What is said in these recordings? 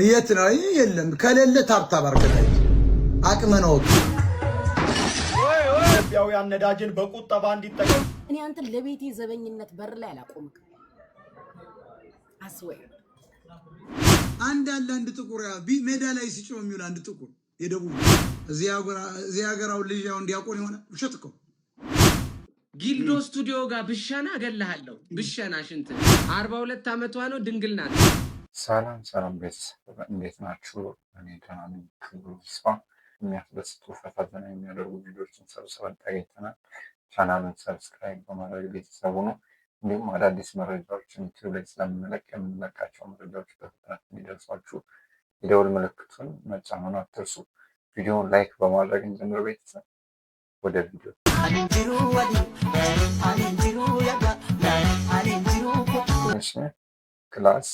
የት ነው የለም ከሌለ ታብታብ አርገላይ አቅመነው ኢትዮጵያውያን ነዳጅን በቁጠባ እንዲጠቀሙ እኔ አንተ ለቤቴ ዘበኝነት በር ላይ አላቆምክ አስወይ አንድ አለ አንድ ጥቁር ሜዳ ላይ ሲጮህ የሚውል አንድ ጥቁር የደቡብ እዚያ ሀገራው ልጅ ያው እንዲያቆን ይሆነ ውሸት እኮ ጊልዶ ስቱዲዮ ጋር ብሻና አገላሃለሁ ብሻና ሽንት 42 ዓመቷ ነው ድንግል ናት። ሰላም ቤተሰብ እንዴት ናችሁ? እኔ ደህና ነኝ። ክብሩ ይስፋ። የሚያስደስቱ ፈታተና የሚያደርጉ ቪዲዮዎችን ሰብስበን ተገኝተናል። ቻናሉን ሰብስክራይብ በማድረግ ቤተሰቡ ነው። እንዲሁም አዳዲስ መረጃዎችን ዩቲዩብ ላይ ስለምንለቅ የምንለቃቸው መረጃዎች በፍጥነት እንዲደርሷችሁ የደወል ምልክቱን መጫኑን አትርሱ። ቪዲዮውን ላይክ በማድረግ እንጀምር። ቤተሰብ ወደ ቪዲዮ ክላስ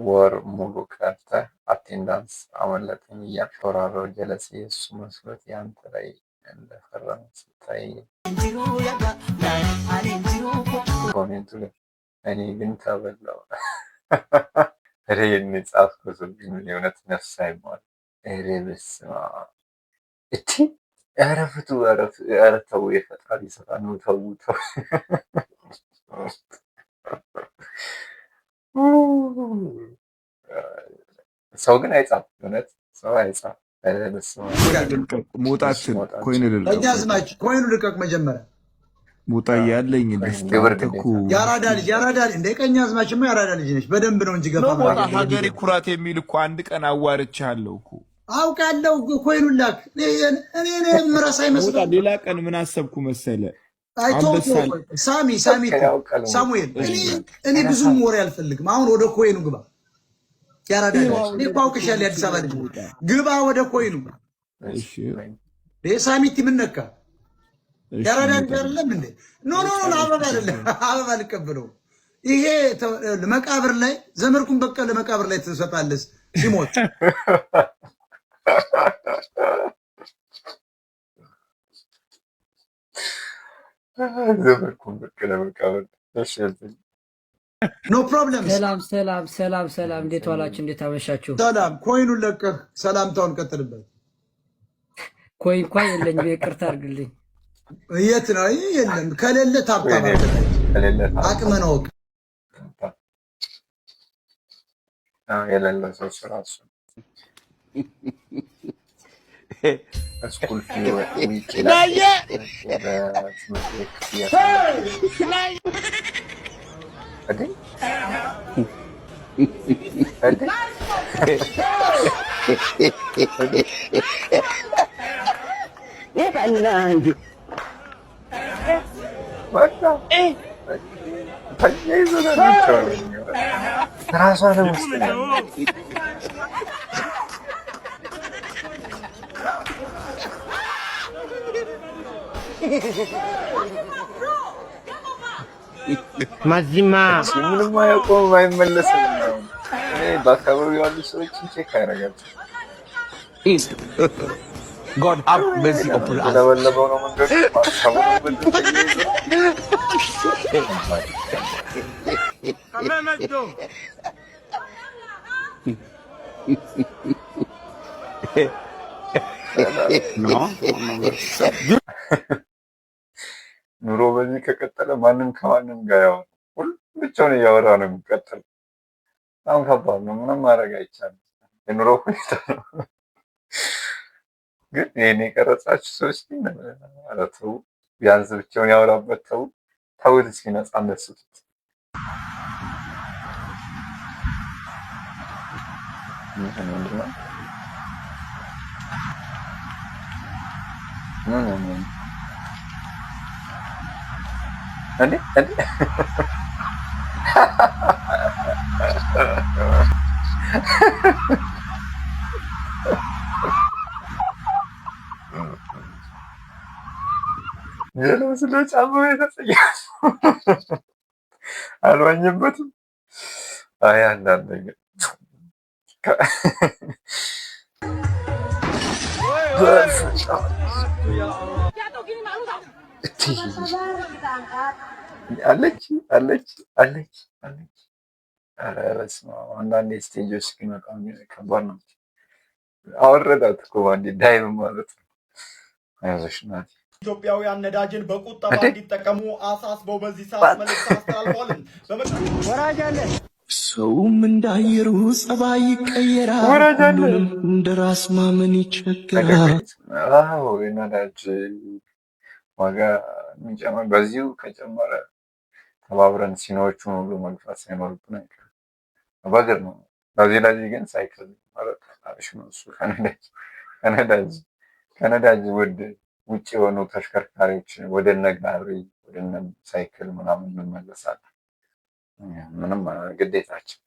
ወር ሙሉ ቀርተህ አቴንዳንስ አመለጠኝ እያልክ ተወራረው ጀለሴ የእሱ መስሎት ያንተ ላይ እንደፈረመ ስታይ ኮሜንቱ ላይ እኔ ግን ተበላው ሬን ጻፍኩት የእውነት ነፍስ አይሟል። ሬ በስመ አብ እቲ አረፍቱ ኧረ ተው የፈጣሪ ስራ ነው። ተው ሰው ግን አይጻፍ እውነት ሰው አይጻፍ። ሞጣችን ኮይኑ ልቀቅ መጀመሪያ ሞጣ ያለኝ ልስታኩ ያራዳ ልጅ እንደ ቀኝ አዝማችማ ያራዳ ልጅ ነች። በደንብ ነው እንጂ ገፋ ሞጣ ሀገሪ ኩራት የሚል እኮ አንድ ቀን አዋርቻለሁ እኮ አውቃለሁ። ኮይኑ ላክ እኔ ምራስ አይመስልም። ሌላ ቀን ምን አሰብኩ መሰለ ሳሙኤል እኔ ብዙም ወሬ አልፈልግም። አሁን ወደ ኮይኑ ግባ። ያራዳ እኔ ቋውቅሻለሁ። አዲስ አበባ ልጅ ግባ ወደ ኮይኑ። እሺ ሳሚቲ ምን ነካ? ያራዳ አይደለም እንዴ? ኖ አበባ አይደለም። አበባ ልቀበለው። ይሄ መቃብር ላይ ዘመርኩን በቀለ መቃብር ላይ ተሰጣለስ ሲሞት ዘመርኩን በቀለ መቃብር ኖ ፕሮብለም። ሰላም እንዴት ዋላችሁ? እንዴት አመሻችሁ? ሰላም ኮይኑን ለቀህ ሰላምታውን ቀጥልበት። ኮይን እንኳን የለኝም፣ ይቅርታ አድርግልኝ። የት ነው የለም ከሌለ ታብታብ አቅመነው የሌለ ሰው ስራሱ ስኩል ማዚማ ምንም አያውቀውም፣ አይመለስም ነው። በአካባቢው ያሉ ሰዎችን ቼክ ያደርጋል። God have mercy upon us. ለበለበው ነው መንገዱ ኑሮ በዚህ ከቀጠለ ማንም ከማንም ጋር ያወራ ሁሉ ብቻውን እያወራ ነው የሚቀጥል። በጣም ከባድ ነው። ምንም ማድረግ አይቻልም። የኑሮ ሁኔታ ነው። ግን ይሄን የቀረጻችሁ ሰዎች ግን ኧረ ተው፣ ቢያንስ ብቻውን ያወራበት ተውት እስኪ ነፃነት ስጡት። ምንድን ነው እንዴ ጀለስ ለጫማው የተጸየፈ አልዋኝበትም። አይ አንዳንድ ነገር አለች ኧረ በስመ አብ አንዳንዴ ስቴጆች እስኪመጣ ከባድ ነው። አወረዳት እኮ አንዴ ዳይቭ ማለት ነው። አይዞሽ እናቴ። ኢትዮጵያውያን ነዳጅን በቁጠባ እንዲጠቀሙ አሳስበው በዚህ ሰዓት መልእክት አስተላልፈዋል። ወራጅ አለ ሰውም እንዳየሩ ጸባይ ይቀየራል። ሁሉንም እንደ ራስ ማመን ይቸገራል። አዎ የነዳጅ ዋጋ የሚጨምር በዚሁ ከጨመረ ተባብረን ሲኖዎቹን ሁሉ መግፋት ሳይኖርብን አይቀርም። በእግር ነው። ለዚህ ግን ሳይክል ማለት አሪፍ ነው። እሱ ከነዳጅ ውጭ የሆኑ ተሽከርካሪዎች ወደ እነ ጋሪ ወደ እነ ሳይክል ምናምን እንመለሳለን። ምንም ግዴታችን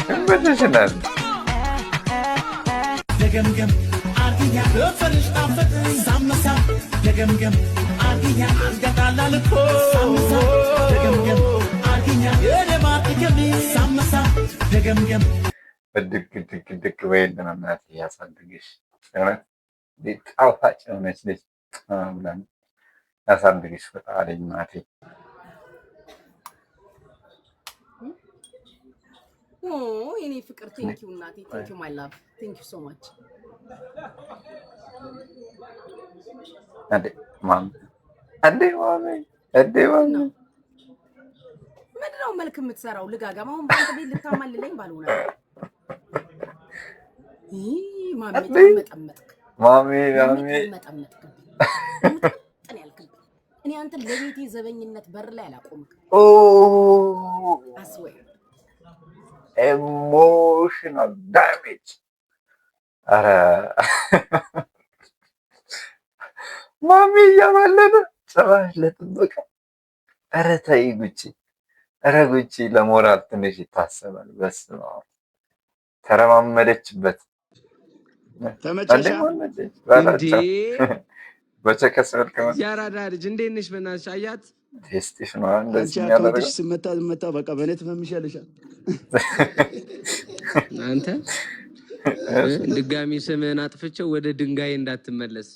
ይመችሽናል። ደገምገም አርግኛ በፈርሽ ጣፈጥ ሳመሳ ደገምገም አርግኛ አንገጣላል እኮ ደገምገም አርግኛ የደማጥገም ሳመሳ ደገምገም ድቅ በይልን እናቴ ያሳድግሽ። ጣፋጭ የሆነች ልጅ ብለን ያሳድግሽ ፈጣሪ እናቴ። የኔ ፍቅር ቴንኪው እናቴ፣ ቴንኪው ማይ ላቭ፣ ቴንኪው ሶ ማች። ምንድን ነው መልክ የምትሰራው ልጋጋም? አሁን በአንተ ቤት ልታማልለኝ ባልሆነ ማሜ እኔ አንተ ለቤቴ ዘበኝነት በር ላይ አላቆምክም። አስወይ ኤሞሽናል ዳሜጅ። ኧረ ማሚ እያማለለ ጭራሽ ለጥበቃ። ኧረ ተይ ጉቺ፣ ኧረ ጉቺ ለሞራል ትንሽ ይታሰባል። በስመ አብ ተረማመደችበት። በቸከስ መልክ ያራዳ ልጅ እንዴት ነሽ? በእናትሽ አያት ቴስቲሽ ነው እንደዚህ የሚያደርገው። ስመታ በቃ በእኔ ትፈምሻለሻል። አንተ ድጋሚ ስምህን አጥፍቼው ወደ ድንጋይ እንዳትመለስ።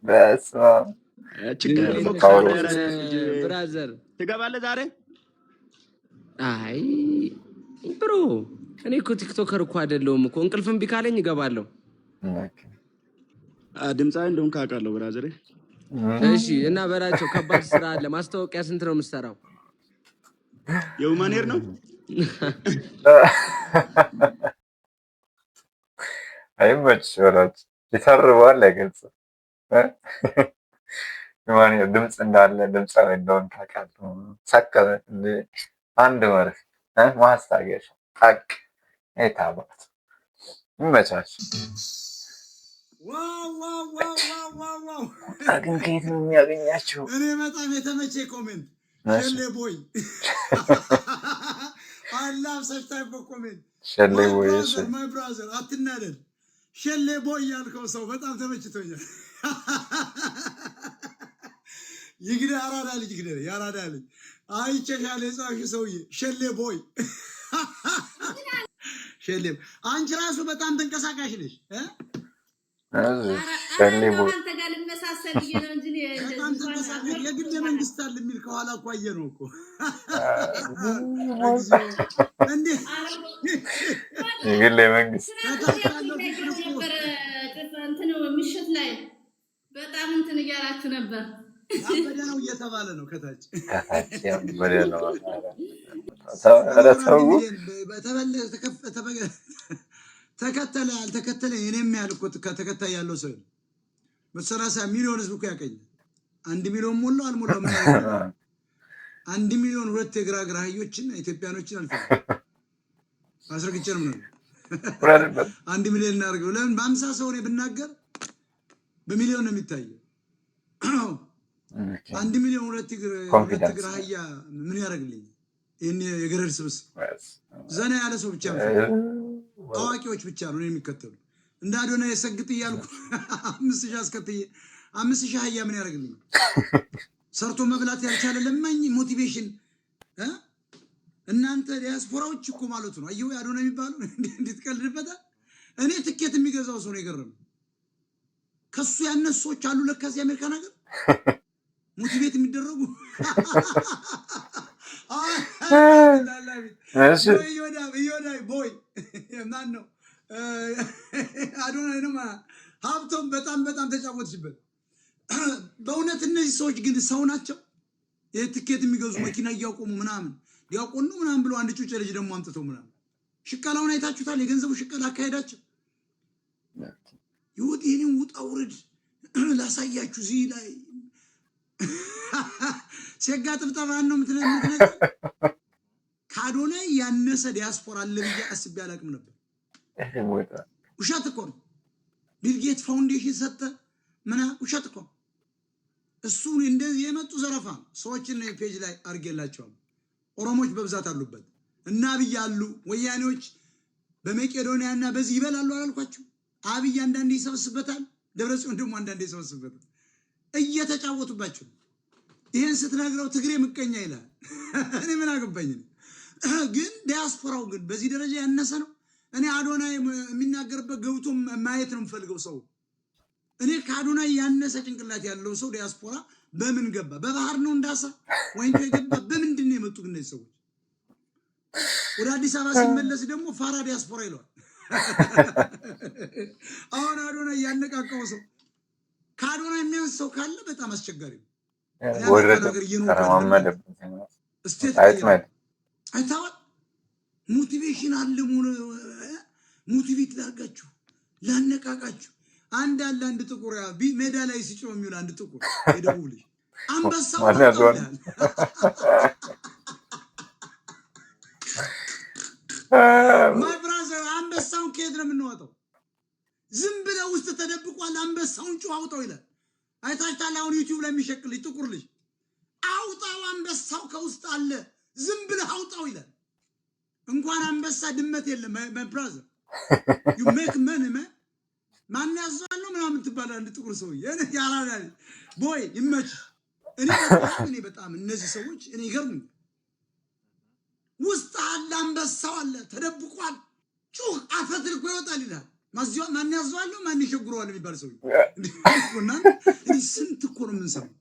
በስመ አብ ብራዘር ትገባለህ ዛሬ? አይ ብሮ እኔ እኮ ቲክቶከር እኮ አይደለሁም እኮ። እንቅልፍም ቢካለኝ እገባለሁ። ድምፃዊ እንደሆንክ አውቃለሁ ብራዘር። እሺ እና በላቸው። ከባድ ስራ አለ። ማስታወቂያ ስንት ነው የምትሰራው? የሁማኔር ነው አይመችሽ በላቸው። ይተርበዋል አይገልጽም። የሁማኔር ድምፅ እንዳለ ድምፃዊ እንደሆንክ አውቃለሁ። ሰከረ አንድ መርህ ማስታገሻ ጣቅ የታባት ይመቻች። ዋው ግን ከየት ነው የሚያገኛቸው? እኔ በጣም የተመቼ ኮሜንት ሸሌ ቦይ አላህ ሰፍታይ በኮሜንት ሸሌ ቦይ ማይ ብራዘር አትናደድ። ሸሌ ቦይ ያልከው ሰው በጣም ተመችቶኛል። ይግደ አራዳ ልጅ ይግደ ያራዳ ልጅ አይቸሻለ ጻፊ ሰውዬ ሸሌ ቦይ ሸሌ አንቺ ራሱ በጣም ተንቀሳቃሽ ነሽ። የግል መንግስት አለ የሚል ከኋላ እኮ አየነው እኮ የግል መንግስት ምሽት ላይ በጣም እንትን እያላችሁ ነበር። ያበደ ነው እየተባለ ነው ከታች ያበደ ነው። ተከተለ አልተከተለ የኔም ያህል እኮ ተከታይ ያለው ሰው 30 ሚሊዮን ህዝብ እኮ ያቀኛል። 1 ሚሊዮን ሞላው አልሞላው ምን ያህል 1 ሚሊዮን ሁለት የግራግራ አህዮችን ኢትዮጵያኖችን አልፈው አስረግጬም ነው 1 ሚሊዮን እናርገው። ለምን በ50 ሰው ነው ብናገር በሚሊዮን ነው የሚታየው። 1 ሚሊዮን ሁለት እግር አህያ ምን ያደርግልኝ? ይሄን የገረድ ስብስብ ዘና ያለ ሰው ብቻ ነው፣ አዋቂዎች ብቻ ነው የሚከተሉ። እንደ አዶና የሰግጥ እያልኩ 5000 አስከትዬ 5000 አህያ ምን ያደርግልኝ? ሰርቶ መብላት ያልቻለ ለማኝ ሞቲቬሽን እናንተ ዲያስፖራዎች እኮ ማለት ነው። አየሁ አዶናይ የሚባለው እንዴት ቀልድበታል። እኔ ትኬት የሚገዛው ሰው ነው የገረመኝ። ከሱ ያነሱ ሰዎች አሉ ለካ እዚህ አሜሪካ ነገር ሞቲቬት የሚደረጉ ቦይ ማን ነው አዶናይ ነው ሀብቶም በጣም ተጫወትሽበት። በእውነት እነዚህ ሰዎች ግን ሰው ናቸው? የትኬት የሚገዙ መኪና እያቆሙ ምናምን ዲያቆን ነው ምናምን ብሎ አንድ ጩጬ ልጅ ደግሞ አምጥተው ምናምን ሽቀላውን አይታችሁታል? የገንዘቡ ሽቀላ አካሄዳቸው ይሁት ይህንን ውጣ ውርድ ላሳያችሁ። እዚህ ላይ ሴጋ ጥብጠባ ነው የምትነግር። ከአዶናይ ያነሰ ዲያስፖራ አለ ብዬ አስቤ አላቅም ነበር። ውሸት እኮ ነው። ቢልጌት ፋውንዴሽን ሰጠ ምና ውሸት እኮ ነው። እሱን እንደዚህ የመጡ ዘረፋ ሰዎችን ፔጅ ላይ አድርጌላቸዋል። ኦሮሞች በብዛት አሉበት እና አብይ አሉ። ወያኔዎች በመቄዶንያ እና በዚህ ይበላሉ አላልኳችሁ? አብይ አንዳንዴ ይሰበስበታል፣ ደብረጽዮን ደግሞ አንዳንዴ ይሰበስበታል። እየተጫወቱባችሁ ይሄን ስትነግረው ትግሬ ምቀኛ ይላል። እኔ ምን አገባኝ? ግን ዲያስፖራው ግን በዚህ ደረጃ ያነሰ ነው። እኔ አዶናይ የሚናገርበት ገብቶ ማየት ነው የምፈልገው ሰው። እኔ ከአዶናይ ያነሰ ጭንቅላት ያለው ሰው ዲያስፖራ በምን ገባ? በባህር ነው እንዳሳ ወይም የገባ በምንድን ነው የመጡ እነዚህ ሰዎች? ወደ አዲስ አበባ ሲመለስ ደግሞ ፋራ ዲያስፖራ ይለዋል። አሁን አዶናይ ያነቃቀው ሰው ከአዶናይ የሚያንስ ሰው ካለ በጣም አስቸጋሪ ነው። አይታወቅ ሞቲቬሽን አለ። ሞቲቬት ላርጋችሁ ላነቃቃችሁ። አንድ ጥቁር ሜዳ ላይ ሲጮህ የሚውል አንድ ጥቁር የደቡብ ልጅ አንበሳው ማይ ብራዘር አንበሳውን ከየት ነው የምንወጣው? ዝም ብለህ ውስጥ ተደብቋል። አንበሳውን ጩህ አውጣው ይላል። አይታችኋል? አሁን ዩቲዩብ ላይ የሚሸቅል ጥቁር ልጅ አውጣው፣ አንበሳው ከውስጥ አለ፣ ዝም ብለህ አውጣው ይላል። እንኳን አንበሳ ድመት የለም። ማይ ብራዘር ዩ ሜክ መኒ ማን ያዘዋል ነው ምናምን ትባላለህ። አንድ ጥቁር ሰው ያላላ ቦይ ይመች። እኔ በጣም እነዚህ ሰዎች እኔ ይገርሙኝ። ውስጥ አለ አንበሳው አለ፣ ተደብቋል። ጩህ አፈትልኮ ይወጣል ይላል። ማን ያዘዋል ነው ማን ይሸጉረዋል የሚባል ሰው እና ስንት እኮ ነው የምንሰማው።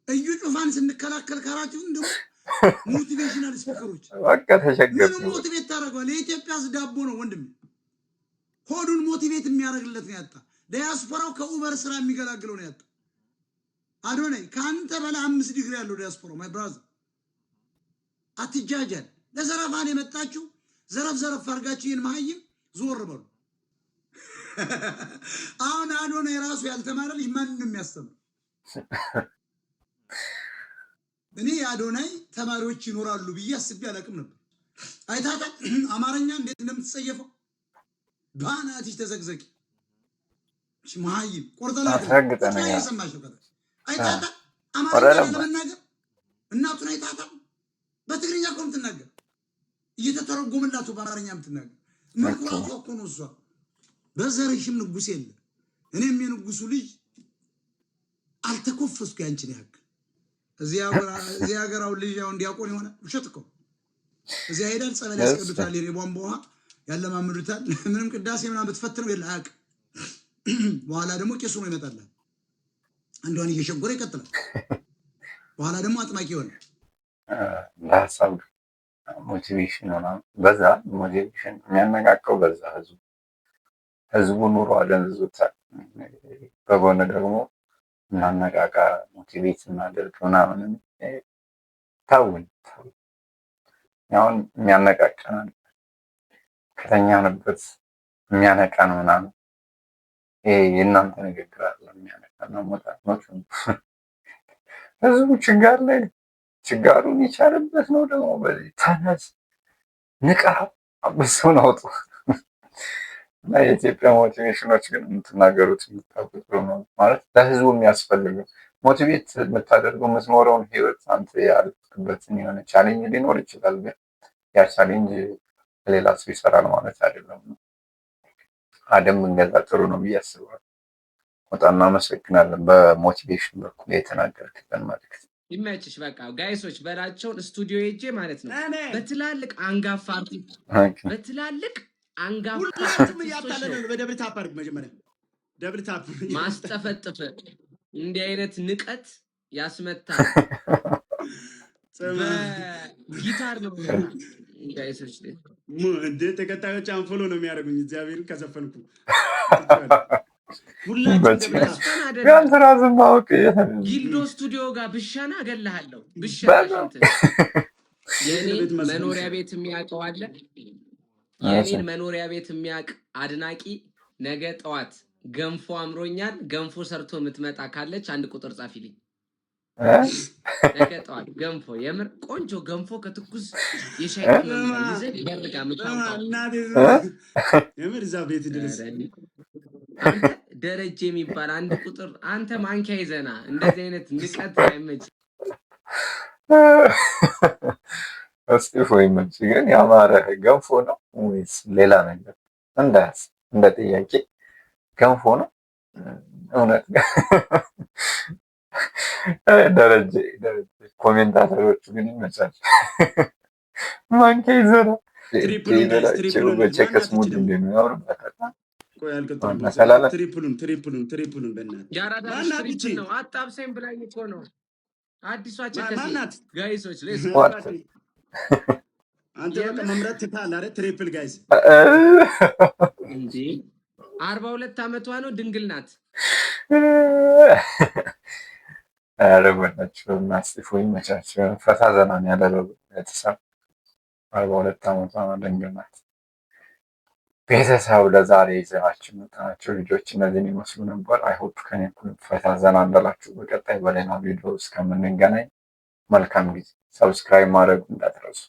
እዩ ጩፋን ስንከላከል ካራችሁ እንደው ሞቲቬሽናል ስፒከሮች በቃ ተሸገሩ። ምን ሞቲቬት ታደርገዋለህ? የኢትዮጵያ ዳቦ ነው ወንድም። ሆዱን ሞቲቬት የሚያደርግለት ነው ያጣ። ዲያስፖራው ከኡበር ስራ የሚገላግለው ነው ያጣ። አዶናይ ከአንተ በላይ 5 ዲግሪ ያለው ዲያስፖራው ማይ ብራዘር አትጃጃል። ለዘረፋን የመጣችሁ ዘረፍ አርጋችሁ ይሄን መሀይም ዞር በሉ። አሁን አዶናይ ራሱ ያልተማረ ልጅ ማንንም የሚያስተምር እኔ አዶናይ ተማሪዎች ይኖራሉ ብዬ አስቤ አላቅም ነበር። አይታታ አማርኛ እንዴት እንደምትጸየፈው ባናትሽ ተዘግዘቂ መሀይም ቆርጠላት የሰማሽው ከታ አይታታ አማርኛ ለመናገር እናቱን አይታታ በትግርኛ እኮ የምትናገር እየተተረጎመላቱ በአማርኛ የምትናገር መኩራቷ እኮ ነው እሷ። በዘርሽም ንጉስ የለ። እኔም የንጉሱ ልጅ አልተኮፈስኩ ያንቺን ያክል። እዚህ ሀገራው ልጅ ያው እንዲያቆን የሆነ ውሸት እኮ እዚያ ሄዳል። ጸበል ያስቀዱታል፣ የቧንቧ ውሃ ያለማምዱታል። ምንም ቅዳሴ ምናምን ብትፈትነው የለ አያውቅም። በኋላ ደግሞ ቄሱ ነው ይመጣላል። አንዷን እየሸጎረ ይቀጥላል። በኋላ ደግሞ አጥማቂ ይሆናል። ለሀሳብ ሞቲቬሽን ሆናል። በዛ ሞቲቬሽን የሚያነቃቀው በዛ ህዝቡ ኑሮ አደንዝዞታል። በጎን ደግሞ እናነቃቃ ሞቲቬት እናደርግ ምናምን ታውን አሁን የሚያነቃቀናል ከተኛንበት የሚያነቃን ምናምን ይሄ የእናንተ ንግግር አለ የሚያነቃን ነው። ሞታኖች ህዝቡ ችጋር ላይ ችጋሩን ይቻልበት ነው። ደግሞ በዚህ ተነስ ንቃ አብሰውን አውጡ እና የኢትዮጵያ ሞቲቬሽኖች ግን የምትናገሩት የምታውቁት ነው ማለት ለህዝቡ የሚያስፈልገው ሞቲቬት የምታደርገው የምትኖረውን ህይወት አንተ ያልክበትን የሆነ ቻሌንጅ ሊኖር ይችላል። ግን ያ ቻሌንጅ ሌላ ሰው ይሰራል ማለት አይደለም። አደም እንገዛ ጥሩ ነው ብዬ አስባለሁ። በጣም እናመሰግናለን በሞቲቬሽን በኩል የተናገርክልን መልዕክት። ይመችሽ። በቃ ጋይሶች በላቸውን ስቱዲዮ ሄጄ ማለት ነው በትላልቅ አንጋፋ በትላልቅ አንጋፋ ሁላችሁም እያታለለ ነው። በደብል ታፕ አድርግ መጀመሪያ ደብል ታፕ ማስጠፈጥፍ እንዲህ አይነት ንቀት ያስመታል። በጊታር ነው ጋይሶች እንደ ተከታዮች አንፎሎ ነው የሚያደርጉኝ። እግዚአብሔር ከዘፈንኩ ጊልዶ ስቱዲዮ ጋር ብሻና እገልሃለሁ። ብሻና የኔን መኖሪያ ቤት የሚያውቀው አለ። የኔን መኖሪያ ቤት የሚያውቅ አድናቂ ነገ ጠዋት ገንፎ አምሮኛል፣ ገንፎ ሰርቶ የምትመጣ ካለች አንድ ቁጥር ጻፊልኝ። ነገ ጠዋት ገንፎ የምር ቆንጆ ገንፎ ከትኩስ የሻይ ቅመም ጋር ይዘህ ይበርጋ ምታውቀው የምር እዛ ቤት ድረስ አንተ ደረጀ የሚባል አንድ ቁጥር አንተ ማንኪያ ይዘና እንደዚህ አይነት ንቀት አይመችም። እስጢፎ ይመች ግን ያማረ ገንፎ ነው ወይስ ሌላ ነገር? እንደ ጥያቄ ገንፎ ነው እውነት? ደረጀ ኮሜንታተሮቹ ግን ይመቻል። ማንኪያ ይዘና በቼክስ ሙድ እንደሚሆን ያወርባታል። ትሪፕሉን በእናትህ ነው አጣብሰኝ ብላኝ እኮ ነው። አዲሷ ቸከስ ጋይሶች አንተ በቃ መምረጥ ትታል አይደል? ትሪፕል ጋይስ እንዴ 42 ዓመቷ ነው፣ ድንግል ናት። አረጋችሁ ማስቲፎ ይመቻችሁ። ፈታ ዘና ያደረጉ ቤተሰብ 42 ዓመቷ ነው፣ ድንግል ናት። ቤተሰብ ለዛሬ ይዘናችሁ መጣናቸው ልጆች እነዚህን ይመስሉ ነበር። አይሆፕ ከኔ ፈታ ዘና እንዳላችሁ። በቀጣይ በሌላ ቪዲዮ እስከምንገናኝ መልካም ጊዜ። ሰብስክራይብ ማድረግ እንዳትረሱ።